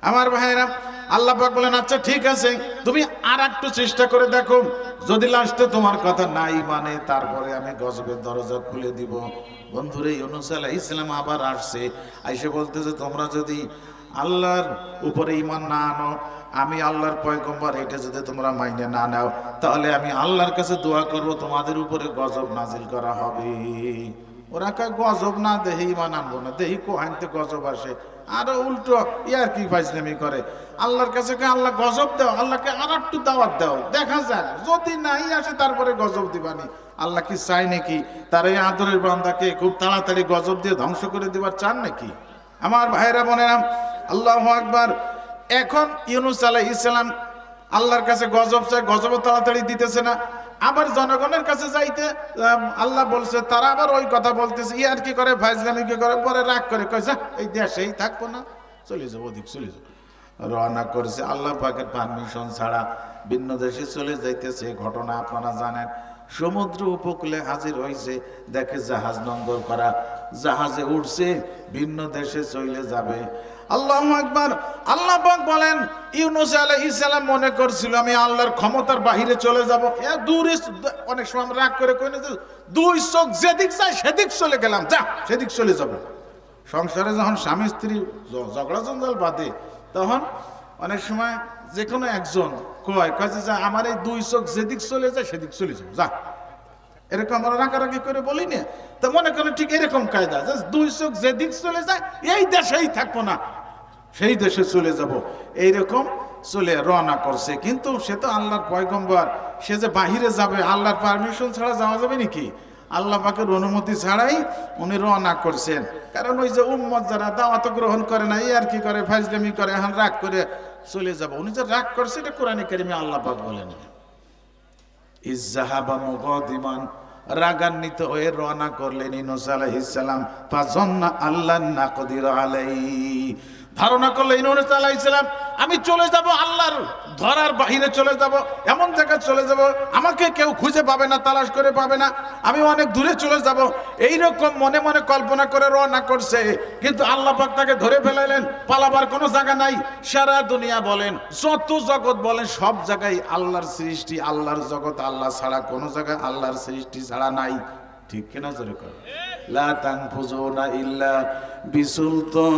আমার ভাইরা, আল্লাহ পাক বলেন আচ্ছা ঠিক আছে, তুমি আর একটু চেষ্টা করে দেখো, যদি লাস্টে তোমার কথা নাই মানে তারপরে আমি গজবের দরজা খুলে দিব। বন্ধুরে, ইউনূস আলাইহিস সালাম আবার আসছে, আইসে বলতেছে তোমরা যদি আল্লাহর উপরে ঈমান না আনো, আমি আল্লাহর পয়গম্বর এটা যদি তোমরা মাইনে না নাও, তাহলে আমি আল্লাহর কাছে দোয়া করব তোমাদের উপরে গজব নাজিল করা হবে। ওরা কয় গজব না দেহি ঈমান আনবো না, দেহি কোহাইতে গজব আসে। আরো উল্টো ইয়ার কি ফাইজলামি করে, আল্লাহর কাছে কয় আল্লাহ গজব দাও, আল্লাহকে আর একটু দাওয়াত দাও, দেখা যাক যদি নাই আসে তারপরে গজব দিবানি। আল্লাহ কি চাই নাকি তার এই আদরের বান্দাকে খুব তাড়াতাড়ি গজব দিয়ে ধ্বংস করে দিবার চান নাকি? আমার ভাইরা বোনেরা, আল্লাহু আকবার। এখন ইউনূস আলাইহিস সালাম আল্লাহর কাছে গজব চায়, গজব তাড়াতাড়ি দিতেছে না। আবার জনগণের কাছে যাইতে আল্লাহ বলছে, তারা আবার ওই কথা বলতেছে, ইয়ার কি করে, ফাইজলামি কি করে, পরে রাগ করে কইছে এই দেশেই থাকবো না, চলে যাবো, ওদিক চলে যাবো। রওনা করেছে আল্লাহ পাকের পারমিশন ছাড়া, ভিন্ন দেশে চলে যাইতেছে। ঘটনা আপনারা জানেন, সমুদ্র উপকূলে হাজির হয়েছে, দেখে জাহাজ নোঙ্গর করা, জাহাজে উঠছে, ভিন্ন দেশে চলে যাবে। আল্লাহু আকবার। আল্লাহ পাক বলেন, ইউনূস আলাইহিস সালাম মনে করছিল আমি আল্লাহর ক্ষমতার বাহিরে চলে যাব, দূরে, অনেক সময় আমরা রাগ করে কই না, দুই চোখ যেদিক যায় সেদিক চলে গেলাম, যা সেদিক চলে যাব। সংসারে যখন স্বামী স্ত্রী ঝগড়া জঞ্জাল বাঁধে, তখন অনেক সময় যে কোনো একজন কয় যে আমার এই দুই চোখ যেদিক চলে যায় সেদিক চলে যাবো, যা। এরকম আমরা রাগারাগি করে বলি না, তো মনে করেন ঠিক এরকম কায়দা, দুই চোখ যেদিক চলে যায় এই দেশেই থাকবো না, সেই দেশে চলে যাব, এইরকম চলে রওনা করছে। কিন্তু সে তো আল্লাহর পয়গম্বর, সে যে বাহিরে যাবে আল্লাহর পারমিশন ছাড়া যাওয়া যাবে নাকি? আল্লাহ পাকের অনুমতি ছাড়াই উনি রওনা করছেন। কারণ ওই যে উম্মত যারা দাওয়াত গ্রহণ করে না, আর কি করে, ফাজলামি করে, এখন রাগ করে চলে যাব। উনি যে রাগ করছে এটা কোরআনে কারিমে আল্লাহ পাক বলেন, ইজ্জাহাবা মুগাদিমান, রাগান্বিত হয়ে রওনা করলেন ইউনূস আলাইহিস সালাম। ফাযান্না আল্লাহ নাকদির আলাইহি, ধারণা করলেন ইউনূস আলাইহিস সালাম আমি চলে যাব, আল্লাহর ধরার বাহিরে চলে যাব, এমন জায়গায় চলে যাব আমাকে কেউ খুঁজে পাবে না, তালাশ করে পাবে না, আমি অনেক দূরে চলে যাব, এইরকম মনে মনে কল্পনা করে রওনা করছে। কিন্তু আল্লাহ পাক তাকে ধরে ফেলাইলেন, পালাবার কোনো জায়গা নাই। সারা দুনিয়া বলেন, যত জগৎ বলেন, সব জায়গায় আল্লাহর সৃষ্টি, আল্লাহর জগৎ, আল্লাহ ছাড়া কোনো জায়গায় আল্লাহর সৃষ্টি ছাড়া নাই, ঠিক কিনা? জোরে কর। লা তানফুজুনা ইল্লা বিসুলতান।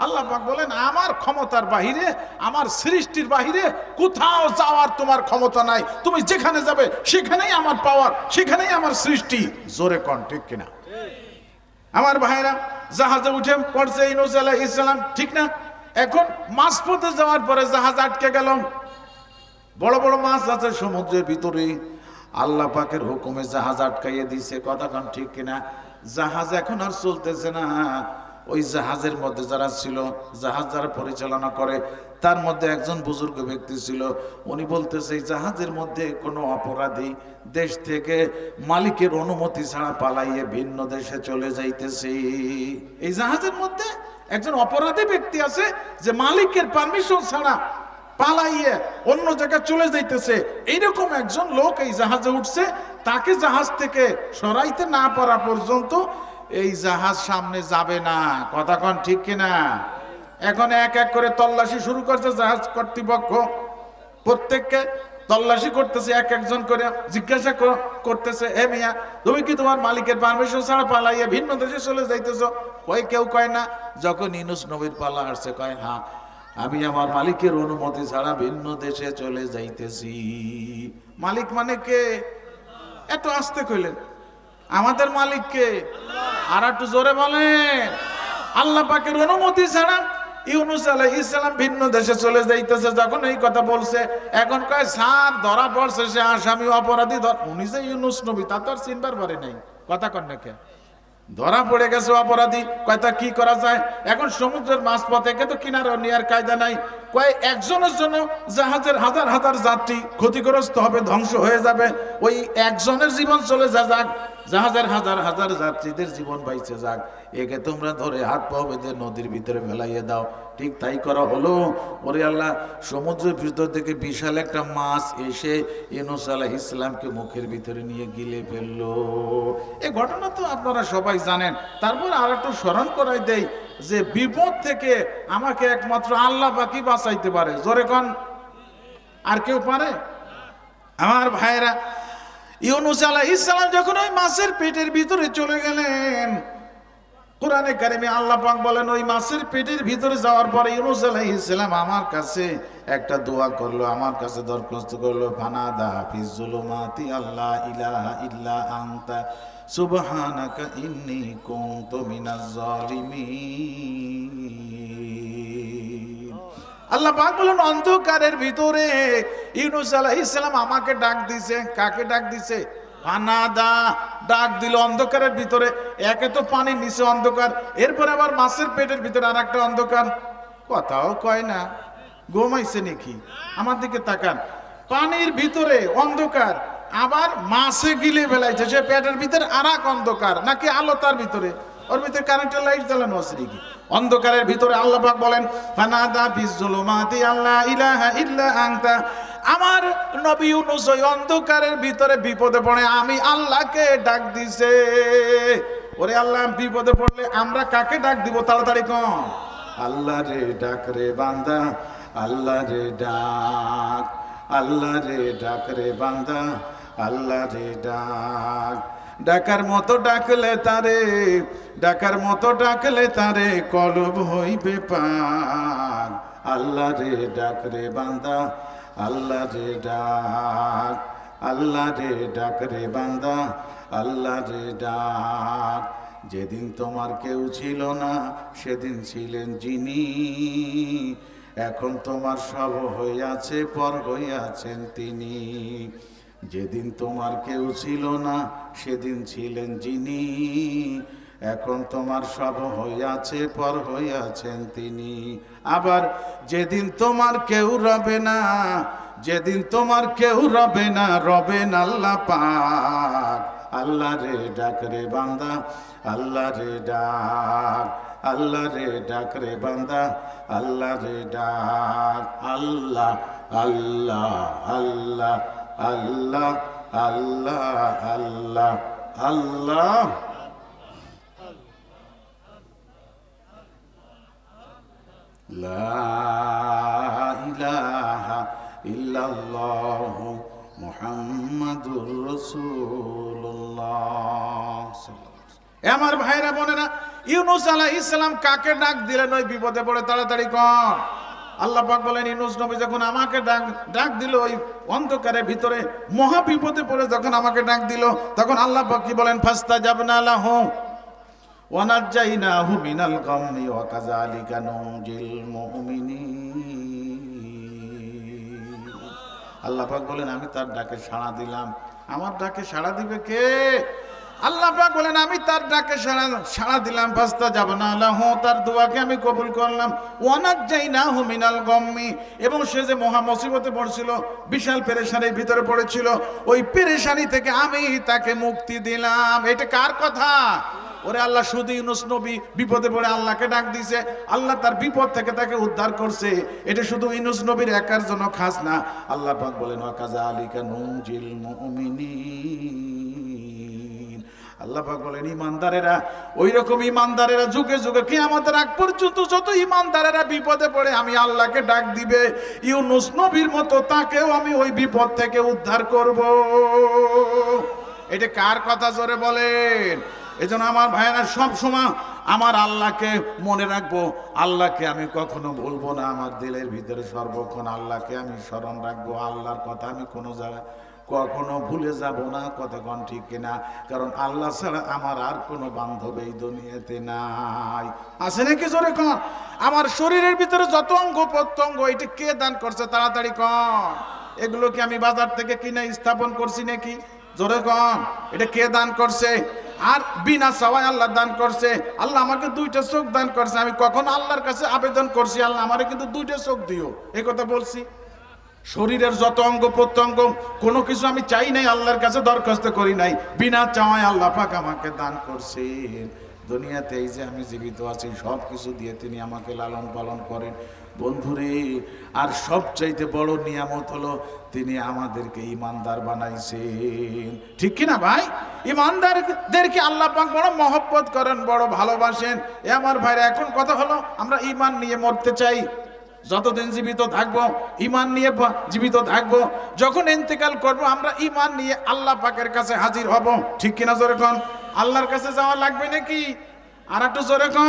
আল্লাহ পাক বলেন আমার ক্ষমতার বাহিরে, আমার সৃষ্টির বাহিরে কোথাও যাওয়ার তোমার ক্ষমতা নাই, তুমি যেখানে যাবে সেখানেই আমার পাওয়ার, সেখানেই আমার সৃষ্টি। জোরে কন, ঠিক কিনা? আমার ভাইরা, জাহাজে উঠে পড়ছে ইউনূস আলাইহিস সালাম, ঠিক না? এখন মাঝপথে যাওয়ার পরে জাহাজ আটকে গেল, বড় বড় মাছ আছে সমুদ্রের ভিতরে, আল্লাহ পাকের হুকুমে জাহাজ আটকাইয়ে দিছে। কথা কন, ঠিক কিনা? জাহাজ এখন আর চলতেছে না। ওই জাহাজের মধ্যে যারা ছিল, জাহাজ যারা পরিচালনা করে, তার মধ্যে একজন বুজুর্গ ব্যক্তি ছিল। উনি বলতেছে এই জাহাজের মধ্যে কোনো অপরাধী দেশ থেকে মালিকের অনুমতি ছাড়া পালাইয়ে ভিন্ন দেশে চলে যাইতেছে। এই জাহাজের মধ্যে একজন অপরাধী ব্যক্তি আছে যে মালিকের পারমিশন ছাড়া পালাইয়ে অন্য জায়গায় চলে যাইতেছে। এইরকম একজন লোক এই জাহাজে উঠছে, তাকে জাহাজ থেকে সরাইতে না পারা পর্যন্ত এই জাহাজ সামনে যাবে না। কথা কন, ঠিক কিনা? এখন এক এক করে তল্লাশি শুরু করছে জাহাজ কর্তৃপক্ষ, প্রত্যেককে তল্লাশি করতেছে, এক একজন করে জিজ্ঞাসা করতেছে, হে মিয়া, তুমি কি তোমার মালিকের পারমিশন ছাড়া পালাইয়ে ভিন্ন দেশে চলে যাইতেছো? কেউ কয় না। যখন ইউনূস নবীর পালা আসছে, কয় হ্যাঁ, আমি আমার মালিকের অনুমতি ছাড়া ভিন্ন দেশে চলে যাইতেছি। মালিক মানে কে? এত আস্তে কইলেন, আমাদের মালিক কে? আর একটু জোরে বলেন। আল্লাহ পাকের অনুমতি ছাড়া ইউনূস আলাইহিস সালাম ভিন্ন দেশে চলে যাইতেছে। যখন এই কথা বলছে, এখন কয় স্যার ধরা পড়ছে, সে আসামি, অপরাধী। উনি যে ইউনূস নবী তা তো আর চিনবার পারে নাই। কথা কন না কে? ধরা পড়ে গেছে অপরাধী। কয় তা কি করা যায়? এখন সমুদ্রের মাঝপথে তো কিনারা নেওয়ার কায়দা নাই। কয় একজনের জন্য জাহাজের হাজার হাজার যাত্রী ক্ষতিগ্রস্ত হবে, ধ্বংস হয়ে যাবে। ওই একজনের জীবন চলে যাক, জাহাজের হাজার হাজার যাত্রীদের জীবন বাইচে যাক, একে তোমরা ধরে হাত পা বেঁধে নদীর ভিতরে ফেলাইয়ে দাও। ঠিক তাই করা হলো। ওরে আল্লাহ, সমুদ্রের ভিতর থেকে বিশাল একটা মাছ এসে ইউনূস আলাইহিস সালামকে মুখের ভিতরে নিয়ে গিলে ফেললো। এই ঘটনা তো আপনারা সবাই জানেন। তারপর আর একটু স্মরণ করাই দেই, যে বিপদ থেকে আমাকে একমাত্র আল্লাহ পাকই বাঁচাইতে পারে। জোরে কোন, আর কেউ পারে? আমার ভাইরা, ইউনূস আলাইহিস সালাম যখন ওই মাছের পেটের ভিতরে চলে গেলেন, কোরআনে কারিমে আল্লাহ পাক বলেন ওই মাছের পেটের ভিতরে যাওয়ার পরে ইউনূস আলাইহিস সালাম আমার কাছে একটা দোয়া করলো, আমার কাছে দরখাস্ত করলো, ফানাদা ফিজ যুলুমাতি আল্লা ইলাহা ইল্লা আনতা সুবহানাকা ইন্নী কুনতু মিনাজ জালিমিন। আল্লাহ পাক বলেন অন্ধকারের ভিতরে ইউনূস আলাইহিস সালাম আমাকে ডাক দিছে। কাকে ডাক দিছে? ফানাদা, ডাক দিল অন্ধকারের ভিতরে। একে তো পানির নিচে অন্ধকার, এরপর আবার মাছের পেটের ভিতরে আর একটা অন্ধকার। কথাও কয় না, ঘুমাইছে নাকি? আমার দিকে তাকান, পানির ভিতরে অন্ধকার, আবার মাছে গিলে ফেলাইছে, সে পেটের ভিতরে আর এক অন্ধকার। নাকি আলো তার ভিতরে? ওর ভিতরে কারেন্টের লাইট জ্বালানো আছে নাকি? অন্ধকারের ভিতরে আল্লাহ পাক বলেন ফানাদা ফিজ যুলুমাতি আল্লা ইলাহা ইল্লা আনতা। আমার নবী ইউনূস ওই অন্ধকারের ভিতরে বিপদে পড়ে আমি আল্লাহকে ডাক দিছে। ওরে আল্লাহ, বিপদে পড়লে আমরা কাকে ডাক দিব? তাড়াতাড়ি কম। আল্লাহ রে ডাক রে বান্দা, আল্লাহ রে ডাক, আল্লাহ রে ডাক রে বান্দা, আল্লাহ রে ডাক। ডাকার মতো ডাকলে তারে, ডাকার মতো ডাকলে তারে কলব হইবে পাক। আল্লাহ রে ডাক রে বান্দা, আল্লাহ রে ডাক, আল্লাহ রে ডাক রে বান্দা, আল্লাহ রে ডাক। যেদিন তোমার কেউ ছিল না সেদিন ছিলেন যিনি, এখন তোমার সব হইয়াছে পর হইয়াছেন তিনি। যেদিন তোমার কেউ ছিল না সেদিন ছিলেন যিনি, এখন তোমার সব হইয়াছে পর হইয়াছেন তিনি। আবার যেদিন তোমার কেউ রবে না, যেদিন তোমার কেউ রবে না, রবেন আল্লাহ পাক। আল্লাহ রে ডাক রে বান্দা, আল্লাহ রে ডাক, আল্লাহ রে ডাক রে বান্দা, আল্লাহ রে ডাক। আল্লাহ আল্লাহ আল্লাহ আল্লাহ আল্লাহ আল্লাহ আল্লাহ। লা ইলাহা ইল্লাল্লাহু মুহাম্মাদুর রাসূলুল্লাহ। আমার ভাইরা বোনেরা, ইউনূস আলাইহিস সালাম কাকে ডাক দিলেন ওই বিপদে পড়ে? তাড়াতাড়ি কর। আল্লাহ পাক বলেন ইউনূস নবী যখন আমাকে ডাক দিল ওই অন্ধকারের ভিতরে মহা বিপদে পড়ে যখন আমাকে ডাক দিল, তখন আল্লাহ পাক কি বলেন? ফাস্তাজাবনা লাহু ওয়া নাজ্জাইনাহু মিনাল গাম্মি ওয়া কাযালিকা নুনজিল মুমিনিন। আল্লাহ পাক বলেন আমি তার ডাকে সাড়া দিলাম। আমার ডাকে সাড়া দিবে কে? আল্লাহ পাক বলেন আমি তার ডাকে সাড়া দিলাম। ফাস্তাজাবনা লাহু, তার দোয়াকে আমি কবুল করলাম। ওয়া নাজ্জাইনাহু মিনাল গাম্মি, এবং সে যে মহা মুসিবতে পড়ছিল, বিশাল পেরেশানির ভিতরে পড়েছিল, ওই পেরেশানি থেকে আমি তাকে মুক্তি দিলাম। এটা কার কথা? ওরে আল্লাহ, শুধু ইউনূস নবী বিপদে পড়ে আল্লাহকে ডাক দিছে, আল্লাহ তার বিপদ থেকে তাকে উদ্ধার করছে। এটা শুধু ইউনূস নবীর একার জন্য খাস না। আল্লাহ পাক বলেন ওয়া কাযালিকা নুনজিল মুমিনিন। আল্লাহ পাক বলেন ইমানদারেরা, ওই রকম ইমানদারেরা যুগে যুগে কিয়ামতের আগ পর্যন্ত যত ইমানদারেরা বিপদে পড়ে আমি আল্লাহকে ডাক দিবে, ইউনূস নবীর মতো তাকেও আমি ওই বিপদ থেকে উদ্ধার করব। এটা কার কথা? জোরে বলেন। এজন্য আমার ভাইয়েরা সব সময় আমার আল্লাহকে মনে রাখবো, আল্লাহকে আমি কখনো ভুলবো না। আমার দিলের ভিতরে সর্বক্ষণ আল্লাহকে আমি স্মরণ রাখবো। আল্লাহর কথা আমি কোনো জায়গায় কখনো ভুলে যাব না। কতক্ষণ ঠিক কিনা? কারণ আল্লাহ ছাড়া আমার আর কোনো বান্ধব এই দুনিয়াতে নাই। আছে নাকি? জোরে কন। আমার শরীরের ভিতরে যত অঙ্গ প্রত্যঙ্গ, এটা কে দান করছে? তাড়াতাড়ি কন। এগুলো কি আমি বাজার থেকে কিনে স্থাপন করছি নাকি? জোরে কন। এটা কে দান করছে? আর বিনা চাওয়ায় আল্লাহ দান করছে। আল্লাহ আমাকে দুইটা চোখ দান করছে। আমি কখন আল্লাহর কাছে আবেদন করছি, আল্লাহ আমারে কিন্তু দুইটা চোখ দিও, এই কথা বলছি। শরীরের যত অঙ্গ প্রত্যঙ্গ, কোনো কিছু আমি চাই নাই, আল্লাহর কাছে দরখাস্ত করি নাই, বিনা চাওয়ায় আল্লাহ পাক আমাকে দান করছেন। দুনিয়াতে এই যে আমি জীবিত আছি, সব কিছু দিয়ে তিনি আমাকে লালন পালন করেন। বন্ধুরে, আর সবচাইতে বড় নিয়ামত হলো তিনি আমাদেরকে ইমানদার বানাইছেন। ঠিক কিনা ভাই? ইমানদারদেরকে আল্লাহ পাক বড় মহব্বত করেন, বড় ভালোবাসেন। এ আমার ভাইরা, এখন কথা হলো আমরা ইমান নিয়ে মরতে চাই, যতদিন জীবিত থাকবো ইমান নিয়ে জীবিত থাকবো। যখন ইন্তেকাল করব আমরা ইমান নিয়ে আল্লাহ পাকের কাছে হাজির হব। ঠিক কিনা? জোরে কোন। আল্লাহর কাছে যাওয়া লাগবে নাকি? আর একটু জোরে কোন।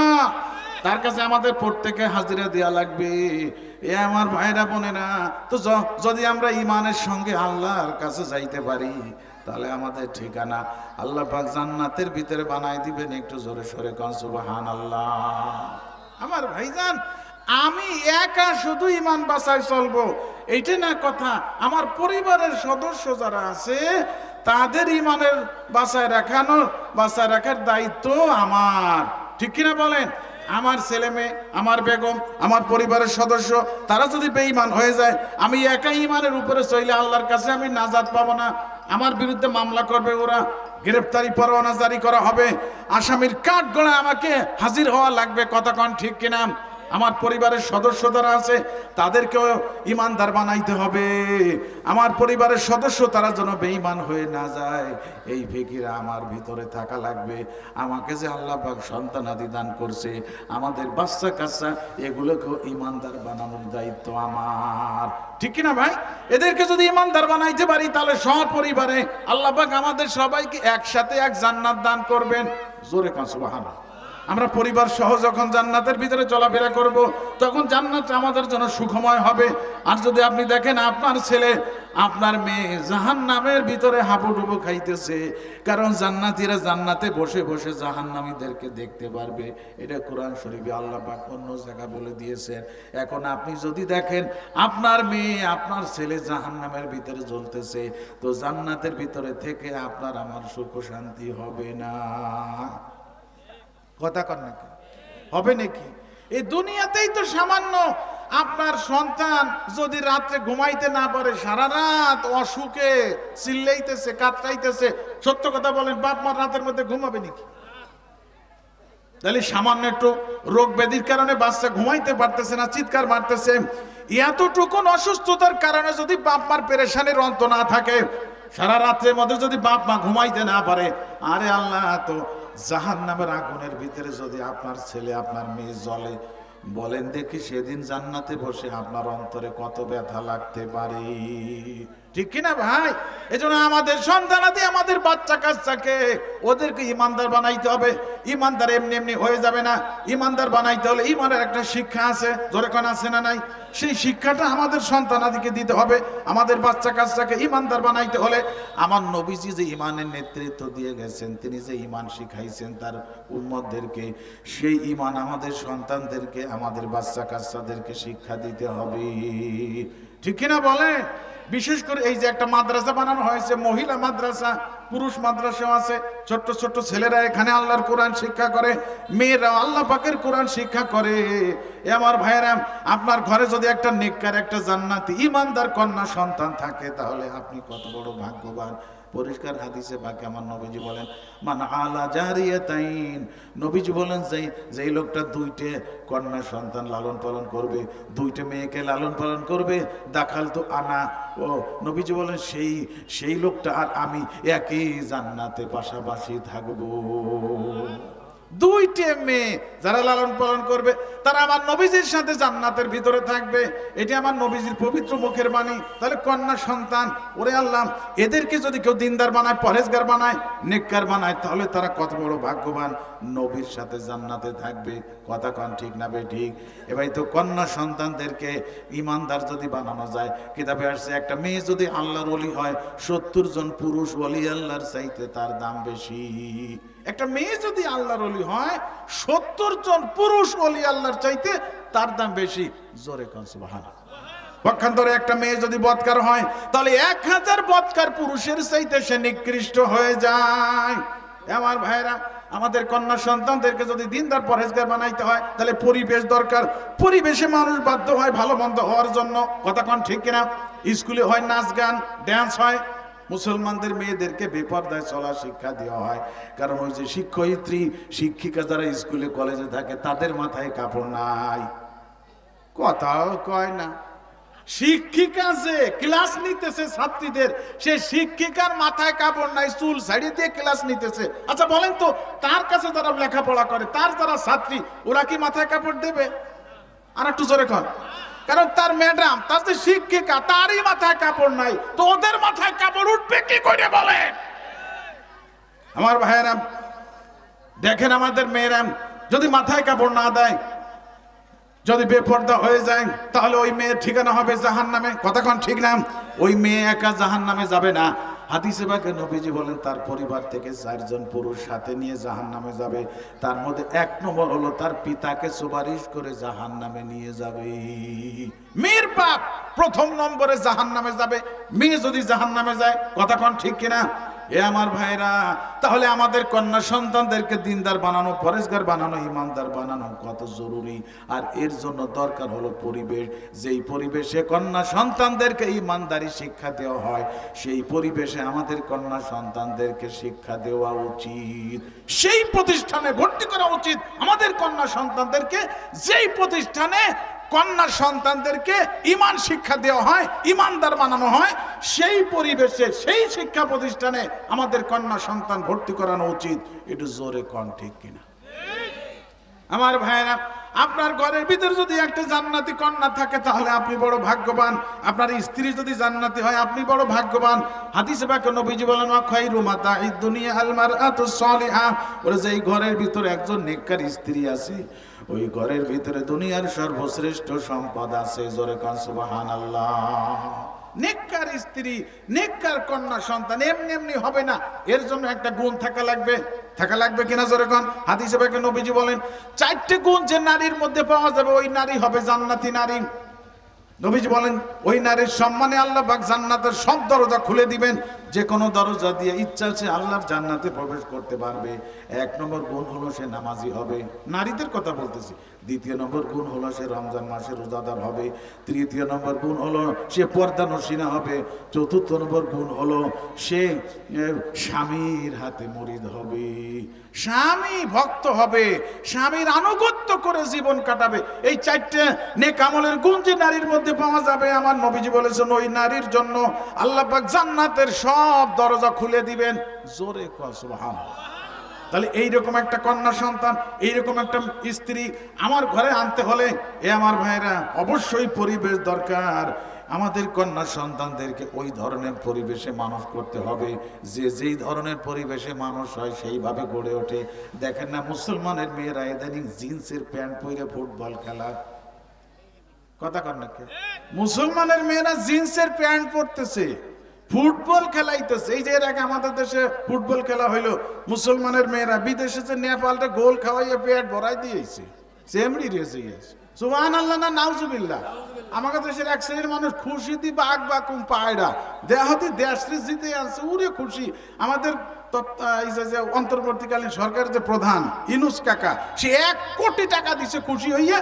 তার কাছে আমাদের প্রত্যেকে হাজিরা দেওয়া লাগবে। এ আমার ভাইরা বোনেরা, তো যদি আমরা ইমানের সঙ্গে আল্লাহর কাছে যাইতে পারি, তাহলে আমাদের ঠিকানা আল্লাহ পাক জান্নাতের ভিতরে বানাই দিবেন। একটু জোরে সরে কোন সুবহানাল্লাহ। আমার ভাইজান, আমি একা শুধু ইমান বাঁচায় চলবো এইটা না কথা। আমার পরিবারের সদস্য যারা আছে তাদের ইমানের বাঁচায় রাখার দায়িত্ব আমার। ঠিক কিনা বলেন? আমার ছেলে মেয়ে, আমার বেগম, আমার পরিবারের সদস্য তারা যদি বেঈমান হয়ে যায়, আমি একা ইমানের উপরে চলে আল্লাহর কাছে আমি নাজাত পাবো না। আমার বিরুদ্ধে মামলা করবে ওরা, গ্রেফতারি পরোয়ানা জারি করা হবে, আসামির কাঠ গড়া আমাকে হাজির হওয়া লাগবে। কথা কন ঠিক কিনা? আমার পরিবারের সদস্য যারা আছে তাদেরকেও ইমানদার বানাইতে হবে। আমার পরিবারের সদস্য তারা যেন বেঈমান হয়ে না যায়, এই ফিকির আমার ভিতরে থাকা লাগবে। আমাকে যে আল্লাহ পাক সন্তানাদি দান করছে, আমাদের বাচ্চা কাচ্চা এগুলোকেও ইমানদার বানানোর দায়িত্ব আমার। ঠিক কিনা ভাই? এদেরকে যদি ইমানদার বানাইতে পারি, তাহলে সপরিবারে আল্লাহ পাক আমাদের সবাইকে একসাথে এক জান্নাত দান করবেন। জোরে কোন সুবহানাল্লাহ। আমরা পরিবার সহ যখন জান্নাতের ভিতরে চলাফেরা করব, তখন জান্নাত আমাদের জন্য সুখময় হবে। আর যদি আপনি দেখেন আপনার ছেলে, আপনার মেয়ে জাহান্নামের ভিতরে হাবুডুবু খাইতেছে, কারণ জান্নাতীরা জান্নাতে বসে বসে জাহান্নামীদেরকে দেখতে পারবে। এটা কোরআন শরীফে আল্লাহ পাক অন্য জায়গা বলে দিয়েছেন। এখন আপনি যদি দেখেন আপনার মেয়ে, আপনার ছেলে জাহান্নামের ভিতরে জ্বলতেছে, তো জান্নাতের ভিতরে থেকে আপনার আমার সুখ শান্তি হবে না। কথা কর নাকি? হবে নাকি? এই দুনিয়াতেই তো সামান্য আপনার সন্তান যদি রাত্রে ঘুমাইতে না পারে, সারা রাত অসুখে চিল্লাইতেছে, কাতরাইতেছে, সত্য কথা বলেন, বাপ মা রাতের মধ্যে ঘুমাবে নাকি? তাহলে সামান্য একটু রোগ ব্যাধির কারণে বাচ্চা ঘুমাইতে পারতেছে না, চিৎকার মারতেছে, এতটুকু অসুস্থতার কারণে যদি বাপ মার পেরেশানির অন্ত না থাকে, সারা রাত্রের মধ্যে যদি বাপ মা ঘুমাইতে না পারে, আরে আল্লাহ, তো জাহান্নামের আগুনের ভিতরে যদি আপনার ছেলে আপনার মেয়ে জ্বলে, বলেন দেখি সেদিন জান্নাতে বসে আপনার অন্তরে কত ব্যথা লাগতে পারে। ঠিক কিনা ভাই? এজন্য আমাদের সন্তানাদি, আমাদের বাচ্চা কাচ্চাকে ওদেরকে ইমানদার বানাইতে হবে। ইমানদার এমনি এমনি হয়ে যাবে না। ইমানদার বানাইতে হলে ইমানের একটা শিক্ষা আছে, জোরে কোন আছে না নাই? সেই শিক্ষাটা আমাদের সন্তানাদিকে দিতে হবে। আমাদের বাচ্চা কাচ্চাকে ইমানদার বানাইতে হলে আমার নবীজি যে ইমানের নেতৃত্ব দিয়ে গেছেন, তিনি যে ইমান শিখাইছেন তার উম্মতদেরকে, সেই ইমান আমাদের সন্তানদেরকে, আমাদের বাচ্চা কাচ্চাদেরকে শিক্ষা দিতে হবে। ঠিক কিনা বলেন? বিশেষ করে এই যে একটা মাদ্রাসা বানানো হয়েছে, মহিলা মাদ্রাসা, পুরুষ মাদ্রাসাও আছে, ছোট্ট ছোট্ট ছেলেরা এখানে আল্লাহর কোরআন শিক্ষা করে, মেয়েরাও আল্লাহ পাকের কোরআন শিক্ষা করে। এ আমার ভাইয়েরা, আপনার ঘরে যদি একটা নেককার, একটা জান্নাতি ইমানদার কন্যা সন্তান থাকে, তাহলে আপনি কত বড় ভাগ্যবান। পরিষ্কার হাদিসে পাকে আমার নবীজি বলেন, মান আলা জারিয়াতাইন, নবীজি বলেন যেই লোকটা দুইটে কন্যা সন্তান লালন পালন করবে, দুইটা মেয়েকে লালন পালন করবে, দাখাল তো আনা, ও নবীজি বলেন সেই লোকটা আর আমি একই জান্নাতে পাশাপাশি থাকবো। দুইটে মেয়ে যারা লালন পালন করবে, তারা আমার নবীজির সাথে জান্নাতের ভিতরে থাকবে। এটি আমার নবীজির পবিত্র মুখের বাণী। তাহলে কন্যা সন্তান, ওরে আল্লাহ, এদেরকে যদি কেউ দিনদার বানায়, পরহেজগার বানায়, নেককার বানায়, তাহলে তারা কত বড় ভাগ্যবান, নবীর সাথে জান্নাতে থাকবে। কথা কন ঠিক না বে ঠিক? এবার তো কন্যা সন্তানদেরকে ইমানদার যদি বানানো যায়, কিতাবে আসছে একটা মেয়ে যদি আল্লাহর ওলি হয়, 70 জন পুরুষ ওলি আল্লাহর চাইতে তার দাম বেশি। একটা মেয়ে যদি আল্লাহর ওলি হয়, 70 জন পুরুষ ওলি আল্লাহর চাইতে তার দাম বেশি। জোরে কোন সুবহানাল্লাহ। পক্ষান্তরে একটা মেয়ে যদি বদকার হয়, তাহলে 1000 বদকার পুরুষের চাইতে সে নিকৃষ্ট হয়ে যায়। আমার ভাইরা, আমাদের কন্যা সন্তানদেরকে যদি দিনদার পরহেজগার বানাইতে হয়, তাহলে পরিবেশ দরকার। পরিবেশে মানুষ বাধ্য হয় ভালো মন্দ হওয়ার জন্য। কথা কন ঠিক কিনা? স্কুলে হয় নাচ গান, ড্যান্স হয়, মুসলমানদের মেয়েদেরকে বেপরদায় চলা শিক্ষা দেওয়া হয়। কারণ ওই যে শিক্ষয়িত্রী, শিক্ষিকা যারা স্কুলে কলেজে থাকে, তাদের মাথায় কাপড় নাই। কথাও কয় না। শিক্ষিকা যে ক্লাস নিতেছে ছাত্রীদের, সে শিক্ষিকার মাথায় কাপড় নাই, চুল ছাড়িয়ে দিয়ে ক্লাস নিতেছে। আচ্ছা বলেন তো, তার কাছে যারা লেখাপড়া করে, তার যারা ছাত্রী, ওরা কি মাথায় কাপড় দেবে? আর একটু জোরে কর। কারণ তার ম্যাডাম, তার যে শিক্ষিকা, তারই মাথায় কাপড় নাই, তো ওদের মাথায় কাপড় উঠবে কি করে বলে? আমার ভাইয়েরা দেখেন, আমাদের মেয়েরা যদি মাথায় কাপড় না দেয়, যদি বেপর্দা হয়ে যায়, তাহলে ওই মেয়ের ঠিকানা হবে জাহান্নামে। কতক্ষণ ঠিক না? ওই মেয়ে একা জাহান্নামে যাবে না। হাদিসে পাকে নবীজি বলেন, তার পরিবার থেকে 4 জন পুরুষ সাথে নিয়ে জাহান্নামে যাবে। তার মধ্যে 1 নম্বর হলো তার পিতাকে সুপারিশ করে জাহান্নামে নিয়ে যাবে। মেয়ের বাপ প্রথম নম্বরে জাহান্নামে যাবে, মেয়ে যদি জাহান্নামে যায়। কতক্ষণ ঠিক কিনা? এ আমার ভাইরা, তাহলে আমাদের কন্যা সন্তানদেরকে দিনদার বানানো, পরেশগার বানানো, ইমানদার বানানো কত জরুরি। আর এর জন্য দরকার হলো পরিবেশ। যেই পরিবেশে কন্যা সন্তানদেরকে ইমানদারি শিক্ষা দেওয়া হয়, সেই পরিবেশে আমাদের কন্যা সন্তানদেরকে শিক্ষা দেওয়া উচিত। সেই প্রতিষ্ঠানে ভর্তি করা উচিত আমাদের কন্যা সন্তানদেরকে, যেই প্রতিষ্ঠানে কন্যা সন্তানদেরকে ইমান শিক্ষা দেওয়া হয়, ইমানদার বানানো হয়। সেই পরিবেশে, সেই শিক্ষা প্রতিষ্ঠানে আমাদের কন্যা সন্তান ভর্তি করানো উচিত। একটু জোরে কোন ঠিক কিনা? আমার ভাইয়েরা, আপনার ঘরের ভিতরে যদি একটা জান্নাতি কন্যা থাকে, তাহলে আপনি বড় ভাগ্যবান। আপনার স্ত্রী যদি জান্নাতি হয়, আপনি বড় ভাগ্যবান। হাদিসে পাকে নবীজি বলেন, খায়রু মাতাঈদ দুনিয়া আল মারআতুস সালিহা। ওরে যেই ঘরের ভিতরে একজন নেককার স্ত্রী আছে, ওই ঘরের ভিতরে দুনিয়ার সর্বশ্রেষ্ঠ সম্পদ আছে। জোরে কান সুবহানাল্লাহ। নেককার স্ত্রী, নেককার কন্যা সন্তান এমনি এমনি হবে না, এর জন্য একটা গুণ থাকা লাগবে। থাকা লাগবে কিনা জোরে কোন? হাদিসে পাকে নবীজি বলেন, 4টে গুণ যে নারীর মধ্যে পাওয়া যাবে, ওই নারী হবে জান্নাতি নারী। নবীজি বলেন, ওই নারীর সম্মানে আল্লাহ পাক জান্নাতের সব দরজা খুলে দিবেন। যে কোনো দরজা দিয়ে ইচ্ছা আছে আল্লাহর জান্নাতে প্রবেশ করতে পারবে। 1 নম্বর গুণ হলো সে নামাজি হবে, নারীদের কথা বলতেছি। 2 নম্বর গুণ হলো সে রমজান মাসে রোজাদার হবে। 3 নম্বর গুণ হলো সে পর্দানশীনা হবে। 4 নম্বর গুণ হলো সে স্বামীর হাতে মুরিদ হবে, স্বামী ভক্ত হবে, স্বামীর আনুগত্য করে জীবন কাটাবে। এই 4টে নেক আমলের গুণ যে নারীর মধ্যে পাওয়া যাবে, আমার নবীজি বলেছেন, ওই নারীর জন্য আল্লাহ পাক জান্নাতের সব দরজা খুলে দিবেন। জোরে কও সুবহানাল্লাহ। তাহলে এইরকম একটা কন্যা সন্তান, এইরকম একটা স্ত্রী আমার ঘরে আনতে হলে, এ আমার ভাইরা, অবশ্যই পরিবেশ দরকার। আমাদের কন্যা সন্তানদেরকে ওই ধরনের পরিবেশে মানুষ করতে হবে, যে যেই ধরনের পরিবেশে মানুষ হয় সেইভাবে গড়ে ওঠে। দেখেন না, মুসলমানের মেয়েরা ইদানিং জিন্সের প্যান্ট পরে ফুটবল খেলা। কথা কন না? মুসলমানের মেয়েরা জিন্সের প্যান্ট পরতেছে, ফুটবল খেলাইতেছে। এই যে এর আগে আমাদের দেশে ফুটবল খেলা হইলো, মুসলমানের মেয়েরা বিদেশে যে নেপালটা গোল খাওয়াইয়ে পেট ভরাই দিয়েছে, সেমরি রেসে গেছে। সুবহানাল্লাহ না নাউজুবিল্লাহ। আমাদের দেশের এক শ্রেণীর মানুষ খুশি দি বাঘ বাকুম পায়রা দেহতি দেশরে জিতে আনছে, উড়ে খুশি। আমাদের অন্তর্বর্তীকালীন সরকারের যে প্রধান ইনুস কাকা, সে 1 কোটি টাকা দিছে খুশি হইয়া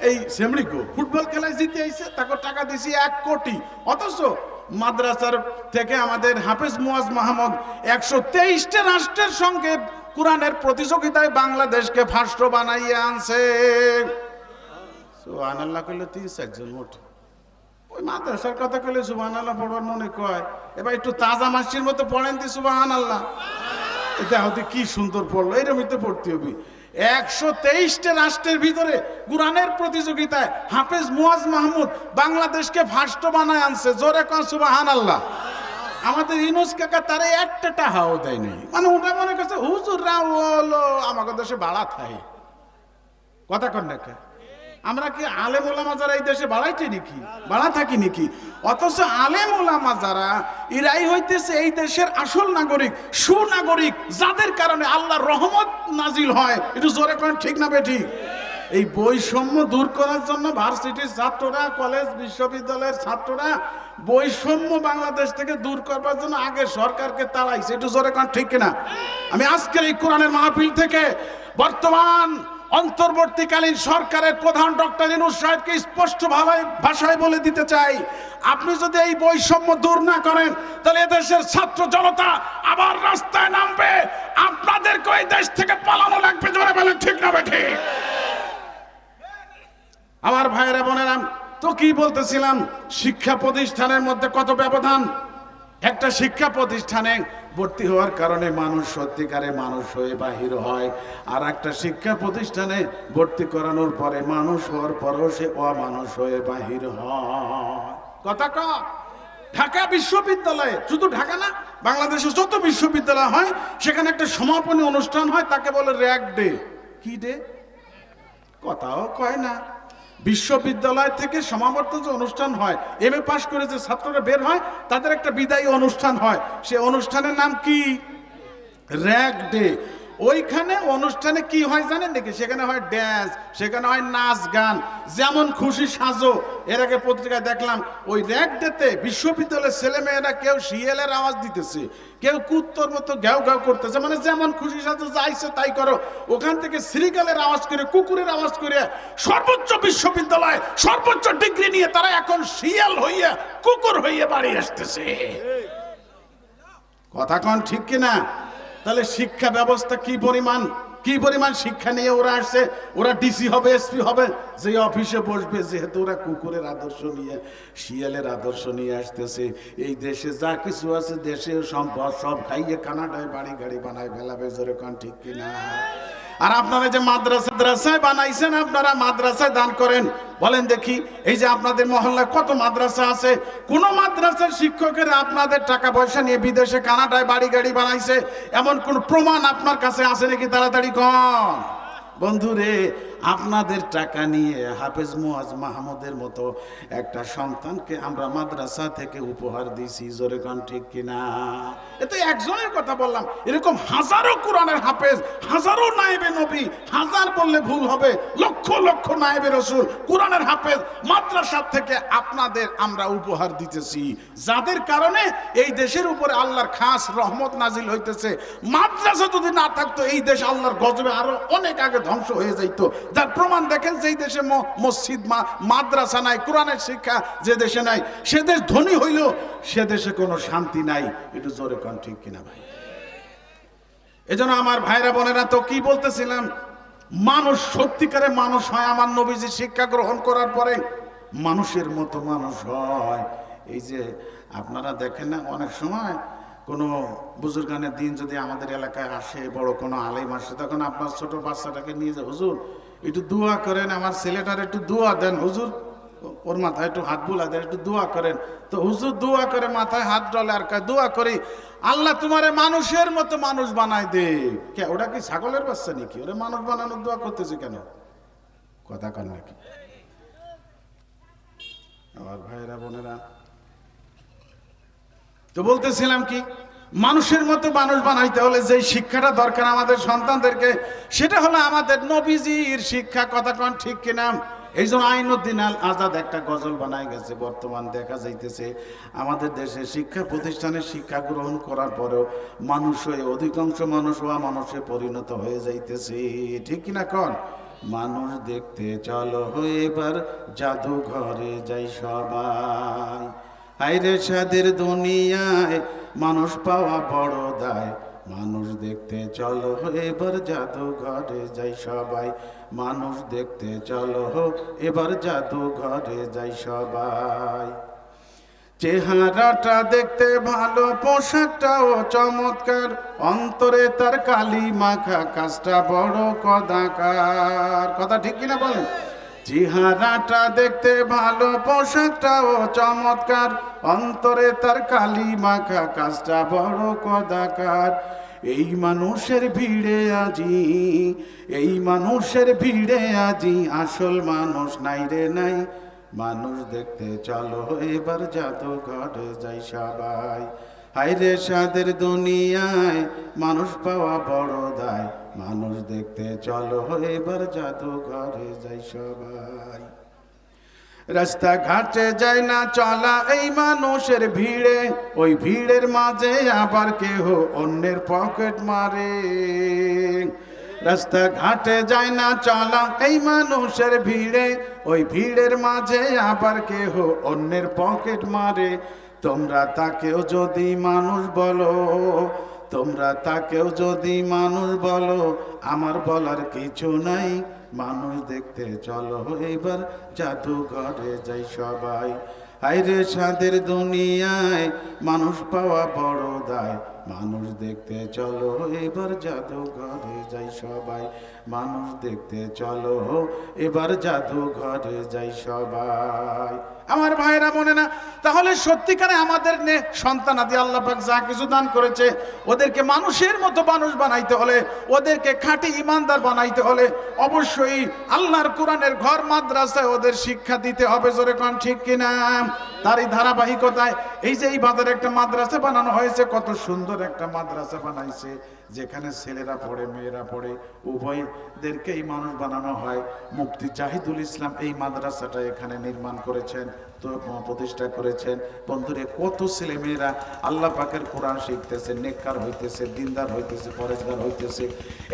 এই সেমরিকো ফুটবল খেলায় জিতে আইছে, তাকে টাকা দিছি 1 কোটি। অথচ মাদ্রাসার থেকে আমাদের হাফেজ মুয়াজ মাহমুদ 123টা রাষ্ট্রের সঙ্গে কোরআনের প্রতিযোগিতায় বাংলাদেশকে ফার্স্ট বানাইয়ে আনছে। সুবহানাল্লাহ কইলে 30 একজন মোট। ওই মাদ্রাসার কথা কইলে সুবহানাল্লাহ পড়বার মনে কয়, এবার একটু তাজা মাসির মতো পড়েন দি সুবহানাল্লাহ। এটা হতে কি সুন্দর পড়লো, এরকমই তো পড়তে হবে। 123টা রাষ্ট্রের ভিতরে কোরআনের প্রতিযোগিতায় হাফেজ মুয়াজ মাহমুদ বাংলাদেশকে ফার্স্ট বানায় আনছে। জোরে কন সুবহানাল্লাহ। আমাদের ইনুস কাকা তারে একটা টাকাও দেয় নাই, মানে ওটা মনে করছে হুজুররা হলো আমাদের দেশে বাড়া থাই। কথা কন না? আমরা কি আলেম ওলামা যারা এই দেশে বাড়াইতে নাকি, বাড়া থাকি নাকি? অথচ আলেম ওলামা যারা, এরাই হইতেছে এই দেশের আসল নাগরিক, সুনাগরিক, যাদের কারণে আল্লাহর রহমত নাজিল হয়। একটু জোরে করেন ঠিক না বেঠিক? এই বৈষম্য দূর করার জন্য ভার্সিটির ছাত্ররা, কলেজ বিশ্ববিদ্যালয়ের ছাত্ররা বৈষম্য বাংলাদেশ থেকে দূর করবার জন্য আগে সরকারকে তাড়াইছে। একটু জোরে করেন ঠিক কিনা? আমি আজকের এই কোরআনের মাহফিল থেকে বর্তমান অন্তর্বর্তীকালীন সরকারের প্রধান ডক্টর ইউনূস সাহেবকে স্পষ্ট ভাষায় বলে দিতে চাই, আপনি যদি এই বৈষম্য দূর না করেন, তাহলে এদেশের ছাত্র জনতা আবার রাস্তায় নামবে। আপনাদেরকে এই দেশ থেকে পালানো লাগবে। জোরে বলেন ঠিক না বেঠিক? আমার ভাইরা বোনেরা, তো কি বলতেছিলাম, শিক্ষা প্রতিষ্ঠানের মধ্যে কত ব্যবধান। একটা শিক্ষা প্রতিষ্ঠানে ভর্তি হওয়ার কারণে মানুষ সত্যিকারে মানুষ হয়ে বাহির হয়, আর একটা শিক্ষা প্রতিষ্ঠানে ভর্তি করানোর পরে মানুষ হওয়ার পরেও সে অমানুষ হয়ে বাহির হয়। কথা ক। ঢাকা বিশ্ববিদ্যালয়ে, শুধু ঢাকা না, বাংলাদেশে যত বিশ্ববিদ্যালয় হয় সেখানে একটা সমাপনী অনুষ্ঠান হয়, তাকে বলে র্যাগ ডে। কি ডে? কথাও কয় না। বিশ্ববিদ্যালয় থেকে সমাবর্তন যে অনুষ্ঠান হয়, এমএ পাশ করে যে ছাত্ররা বের হয় তাদের একটা বিদায়ী অনুষ্ঠান হয়, সে অনুষ্ঠানের নাম কি? Rag day. ওইখানে অনুষ্ঠানে কি হয় জানেন নাকি? সেখানে হয় ড্যান্স, সেখানে হয় নাচ গান, যেমন খুশি সাজো। এর আগে পত্রিকায় দেখলাম ওই র্যাগ ডেতে বিশ্ববিদ্যালয়ের ছেলেমেয়েরা কেউ শিয়ালের আওয়াজ দিতেছে, কেউ কুত্তর মতো ঘ্যাও ঘ্যাও করতেছে, মানে যেমন খুশি সাজো, যাইছে তাই করো। ওখান থেকে শ্রীকালের আওয়াজ করে, কুকুরের আওয়াজ করে, সর্বোচ্চ বিশ্ববিদ্যালয় সর্বোচ্চ ডিগ্রি নিয়ে তারা এখন শিয়াল হইয়া, কুকুর হইয়া বাড়ি আসতেছে। কথা কোন ঠিক কিনা? তাহলে শিক্ষা ব্যবস্থা কি পরিমাণ শিক্ষা নিয়ে ওরা আসছে। ওরা ডিসি হবে, এসপি হবে, যে অফিসে বসবে, যেহেতু ওরা কুকুরের আদর্শ নিয়ে, শিয়ালের আদর্শ নিয়ে আসতেছে। এই দেশে যা কিছু আছে, দেশে সম্পদ সব খাইয়ে কানাডায় বাড়ি গাড়ি বানায় ফেলাবে। জোরে কোন ঠিক কিনা? আর আপনারা যে মাদ্রাসায় বানাইছেন, আপনারা মাদ্রাসায় দান করেন। বলেন দেখি, এই যে আপনাদের মহল্লায় কত মাদ্রাসা আছে, কোন মাদ্রাসার শিক্ষকেরা আপনাদের টাকা পয়সা নিয়ে বিদেশে কানাডায় বাড়ি গাড়ি বানাইছে এমন কোন প্রমাণ আপনার কাছে আছে নাকি? তাড়াতাড়ি কন। বন্ধুরে, আপনাদের টাকা নিয়ে হাফেজ মুয়াজ মাহমুদের মতো একটা সন্তানকে আমরা মাদ্রাসা থেকে উপহার দিয়েছি। জোরে কোন ঠিক কিনা? এতে একজনের কথা বললাম, এরকম হাজারো কোরআনের হাফেজ, হাজারো নায়েবে নবী, হাজার বললে ভুল হবে, লক্ষ লক্ষ নায়েবে রাসূল, কোরআনের হাফেজ মাদ্রাসা থেকে আপনাদের আমরা উপহার দিতেছি, যাদের কারণে এই দেশের উপরে আল্লাহর খাস রহমত নাজিল হইতেছে। মাদ্রাসা যদি না থাকতো এই দেশ আল্লাহর গজবে আরো অনেক আগে ধ্বংস হয়ে যাইতো। যার প্রমাণ দেখেন, যেই দেশে মসজিদ মাদ্রাসা নাই, কোরআনের শিক্ষা যে দেশে নাই, সে দেশ ধনী হইল, সে দেশে কোনো শান্তি নাই। একটু জোরে কোন ঠিক কিনা ভাই? এজন্য আমার ভাইরা বোনেরা, তো কি বলতেছিলাম, মানুষ সত্যিকারে মানুষ হয় আমার নবীজি শিক্ষা গ্রহণ করার পরে মানুষের মতো মানুষ হয়। এই যে আপনারা দেখেন না, অনেক সময় কোনো বুজুর্গানের দিন যদি আমাদের এলাকায় আসে, বড় কোনো আলেম আসে, তখন আপনার ছোট বাচ্চাটাকে নিয়ে যায়, হুজুর একটু দোয়া করেন, আমার ছেলেটার একটু দোয়া দেন, হুজুর ওর মাথায় একটু হাত বুলা দেন, একটু দোয়া করেন। তো হুজুর দোয়া করে, মাথায় হাত ডলে আর কয়, দোয়া করি আল্লাহ তোমারে মানুষের মতো মানুষ বানাই দে। কে, ওটা কি ছাগলের বাচ্চা নাকি? ওরা মানুষ বানানোর দোয়া করতেছে কেন? কথা কন নাকি? আমার ভাইরা বোনেরা, তো বলতেছিলাম কি, মানুষের মতো মানুষ বানাইতে হলে যে শিক্ষাটা দরকার আমাদের সন্তানদেরকে, সেটা হলো আমাদের নবীজির শিক্ষা। কথা কোন ঠিক কিনা? এই জন্য আইনুদ্দিন আল আজাদ একটা গজল বানাই গেছে। বর্তমান দেখা যাইতেছে আমাদের দেশে শিক্ষা প্রতিষ্ঠানে শিক্ষা গ্রহণ করার পরেও মানুষ হয়ে অধিকাংশ মানুষ হওয়া মানুষে পরিণত হয়ে যাইতেছে। ঠিক কিনা কন? মানুষ দেখতে চলো এবার জাদুঘরে যাই সবাই, হায়রে সাদের দুনিয়ায় মানুষ পাওয়া বড় দায়। মানুষ দেখতে চলো এবার জাদুঘরে যাই সবাই, মানুষ দেখতে চলো এবার জাদুঘরে যাই সবাই। চেহারাটা দেখতে ভালো, পোশাকটাও চমৎকার, অন্তরে তার কালি মাখা, কাজটা বড় কদাকার। কথা ঠিক কিনা বলেন? চেহারাটা দেখতে ভালো, পোশাকটাও চমৎকার, অন্তরে তার কালি মাখা, কাজটা বড় কদাকার। এই মানুষের ভিড়ে আজি, এই মানুষের ভিড়ে আজি আসল মানুষ নাই রে নাই। মানুষ দেখতে চলো এবার জাদুঘরে যাই সবাই, হায়রে সাদের দুনিয়ায় মানুষ পাওয়া বড় দায়। মানুষ দেখতে চলো এবার জাদুঘরে যাই সবাই। রাস্তা ঘাটে যায় না চলা এই মানুষের ভিড়ে, ওই ভিড়ের মাঝে আবার কেহ অন্যের পকেট মারে। রাস্তা ঘাটে যায় না চলা এই মানুষের ভিড়ে, ওই ভিড়ের মাঝে আবার কেহ অন্যের পকেট মারে। তোমরা তাকেও যদি মানুষ বলো, তোমরা তাকেও যদি মানুষ বলো, আমার বলার কিছু নাই। মানুষ দেখতে চলো এবার জাদুঘরে যাই সবাই। হায়রে সাদের দুনিয়ায় মানুষ পাওয়া বড় দায়, মানুষ দেখতে চলো এবার জাদুঘরে যাই সবাই। মানুষ দেখতে চলো এবার জাদুঘরে যাই সবাই। আমার ভাইরা মনে না, তাহলে সত্যিকারে আমাদের সন্তানাদি আল্লাহ পাক যা কিছু দান করেছে ওদেরকে মানুষের মতো মানুষ বানাইতে হলে, ওদেরকে খাঁটি ইমানদার বানাইতে হলে অবশ্যই আল্লাহর কোরআনের ঘর মাদ্রাসায় ওদের শিক্ষা দিতে হবে। জোরে কোন ঠিক কিনা? তারই ধারাবাহিকতায় এই যে এই বাজারে একটা মাদ্রাসা বানানো হয়েছে, কত সুন্দর একটা মাদ্রাসা বানাইছে, যেখানে ছেলেরা পড়ে মেয়েরা পড়ে উভয়দেরকেই মানুষ বানানো হয়। মুফতি জাহিদুল ইসলাম এই মাদ্রাসাটা এখানে নির্মাণ করেছেন, তো প্রতিষ্ঠা করেছেন। বন্ধুরে, কত ছেলে মেয়েরা আল্লাহ পাকের কোরআন শিখতেছে, নেককার হইতেছে, দিনদার হইতেছে, পরেজগার হইতেছে।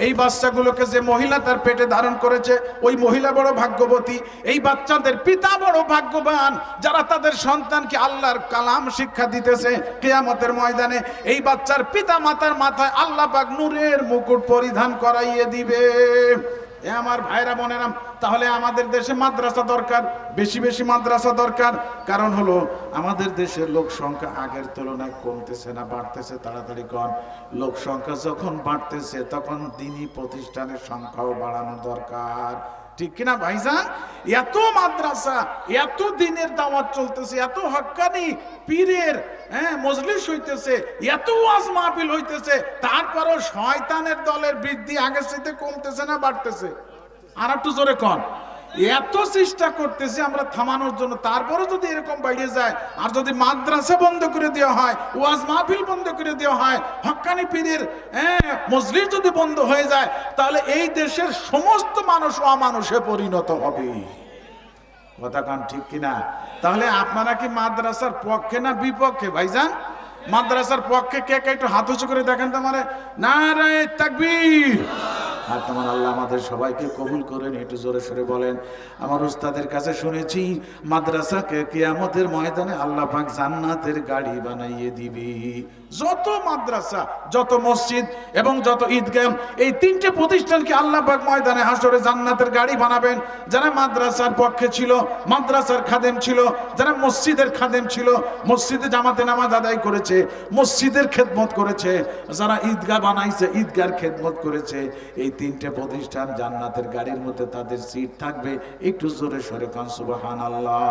এই বাচ্চাগুলোকে যে মহিলা তার পেটে ধারণ করেছে ওই মহিলা বড় ভাগ্যবতী, এই বাচ্চাদের পিতা বড় ভাগ্যবান যারা তাদের সন্তানকে আল্লাহর কালাম শিক্ষা দিতেছে। কিয়ামতের ময়দানে এই বাচ্চার পিতা মাতার মাথায় আল্লাহ পাক নূরের মুকুট পরিধান করাইয়ে দিবে। এ আমার ভাইরা বোনেরা, তাহলে আমাদের দেশে মাদ্রাসা দরকার, বেশি বেশি মাদ্রাসা দরকার। কারণ হলো আমাদের দেশের লোক সংখ্যা আগের তুলনায় কমতেছে না বাড়তেছে? তাড়াতাড়ি কম। লোক সংখ্যা যখন বাড়তেছে তখন দিনী প্রতিষ্ঠানের সংখ্যাও বাড়ানো দরকার, ঠিক কিনা ভাইজান? এত মাদ্রাসা, এত দিনের দাওয়াত চলতেছে, এত হক্কানি পীরের মজলিস হইতেছে, এত ওয়াজ মাহফিল হইতেছে, তারপরও শয়তানের দলের বৃদ্ধি আগের চাইতে কমতেছে না বাড়তেছে? আর একটু জোরে কন। এত চেষ্টা করতেছি আমরা থামানোর জন্য, তারপরে যদি এরকম বাইরে যায়, আর যদি মাদ্রাসা বন্ধ করে দেওয়া হয়, ওয়াজ মাহফিল বন্ধ করে দেওয়া হয়, হক্কানি পীরের মজলিস যদি বন্ধ হয়ে যায়, তাহলে এই দেশের সমস্ত মানুষ অমানুষে পরিণত হবে। কথা কান ঠিক কিনা? তাহলে আপনারা কি মাদ্রাসার পক্ষে না বিপক্ষে ভাইজান? মাদ্রাসার পক্ষে কে কে একটু হাত উঁচু করে দেখেন তো আমারে। নারায়ে তাকবীর। আর তোমার আল্লাহ আমাদের সবাইকে কবুল করেন। একটু জোরে সরে বলেন। আমার উস্তাদের কাছে শুনেছি মাদ্রাসাকে কিয়ামতের ময়দানে আল্লাহ পাক জান্নাতের গাড়ি বানাইয়ে দিবি। যত মাদ্রাসা, যত মসজিদ এবং যত ঈদগাহ, এই তিনটে প্রতিষ্ঠানকে আল্লাহ পাক ময়দানে হাসরে জান্নাতের গাড়ি বানাবেন। যারা মাদ্রাসার পক্ষে ছিল, মাদ্রাসার খাদেম ছিল, যারা মসজিদের খাদেম ছিল, মসজিদে জামাতে নামাজ আদায় করেছে, মসজিদের খেদমত করেছে, যারা ঈদগাহ বানাইছে, ঈদগাহর খেদমত করেছে, এই তিনটে প্রতিষ্ঠান জান্নাতের গাড়ির মধ্যে তাদের সিট থাকবে। একটু জোরে সরে কান সুবহানাল্লাহ।